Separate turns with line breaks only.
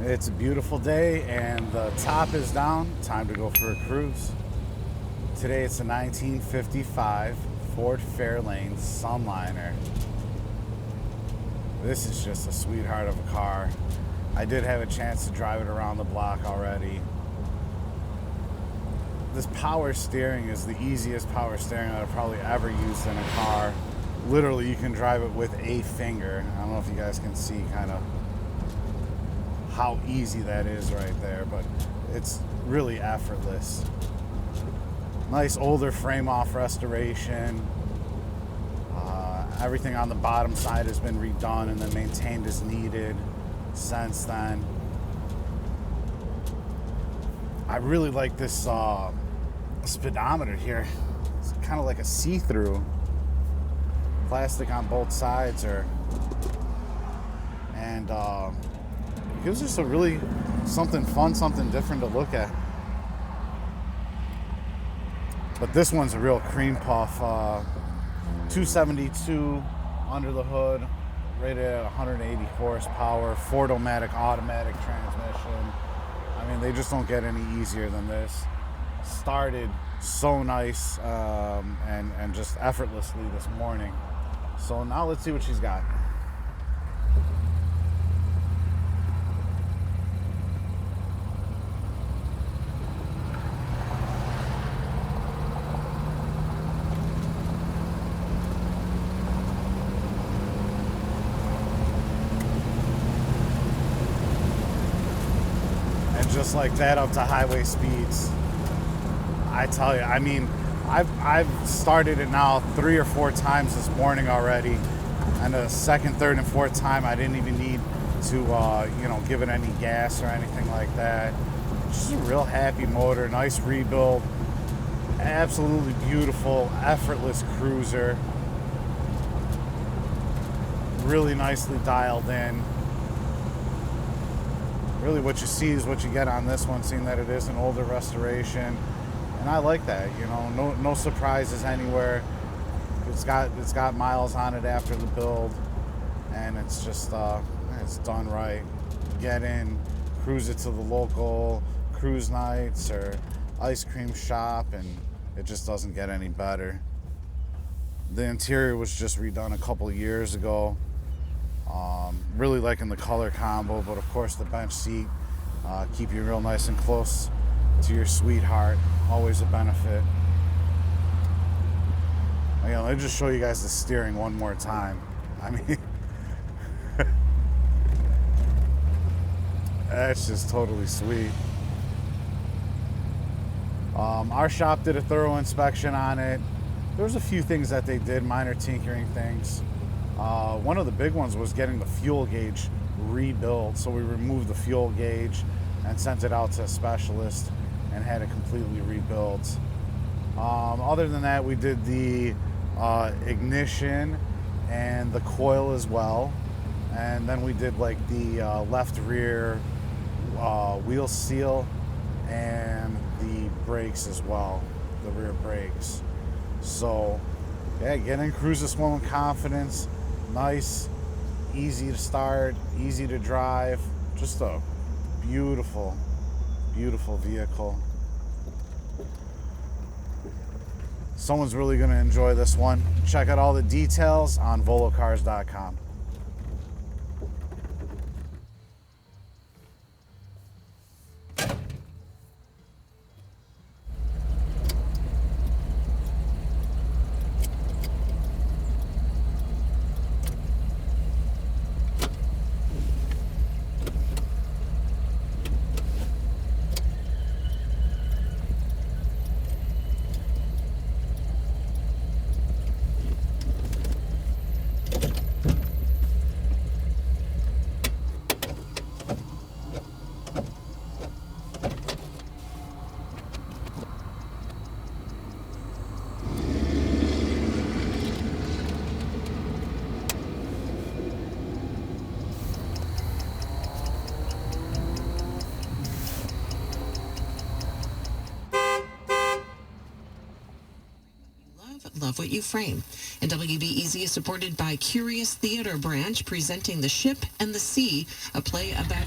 It's a beautiful day and the top is down. Time to go for a cruise. Today it's a 1955 Ford Fairlane Sunliner. This is just a sweetheart of a car. I did have a chance to drive it around the block already. This power steering is the easiest power steering that I've probably ever used in a car. Literally, you can drive it with a finger. I don't know if you guys can see kind of how easy that is right there, but it's really effortless. Nice older frame off restoration. Everything on the bottom side has been redone and then maintained as needed since then. I really like this speedometer here. It's kind of like a see-through. Plastic on both sides, and it gives us a really something fun, something different to look at. But this one's a real cream puff. 272 under the hood, rated at 180 horsepower, Ford-O-Matic automatic transmission. I mean, they just don't get any easier than this. Started so nice and just effortlessly this morning. So now let's see what she's got. And just like that, up to highway speeds. I tell you, I mean, I've started it now 3 or 4 times this morning already, and the second, third, and fourth time I didn't even need to give it any gas or anything like that. Just a real happy motor, nice rebuild, absolutely beautiful, effortless cruiser, really nicely dialed in. Really what you see is what you get on this one, seeing that it is an older restoration. And I like that, no surprises anywhere. It's got miles on it after the build, and it's just it's done right. Get in, cruise it to the local cruise nights or ice cream shop, and it just doesn't get any better. The interior was just redone a couple of years ago. Really liking the color combo, but of course the bench seat keep you real nice and close to your sweetheart. Always a benefit. Again, let me just show you guys the steering one more time. I mean, that's just totally sweet. Our shop did a thorough inspection on it. There was a few things that they did, minor tinkering things. One of the big ones was getting the fuel gauge rebuilt. So we removed the fuel gauge and sent it out to a specialist and had it completely rebuilt. Other than that, we did the ignition and the coil as well, and then we did like the left rear wheel seal and the brakes as well, the rear brakes. So yeah, get in, cruise this one with confidence. Nice, easy to start, easy to drive, just a beautiful vehicle. Someone's really going to enjoy this one. Check out all the details on volocars.com.
Love what you frame. And WBEZ is supported by Curious Theater Branch, presenting The Ship and the Sea, a play about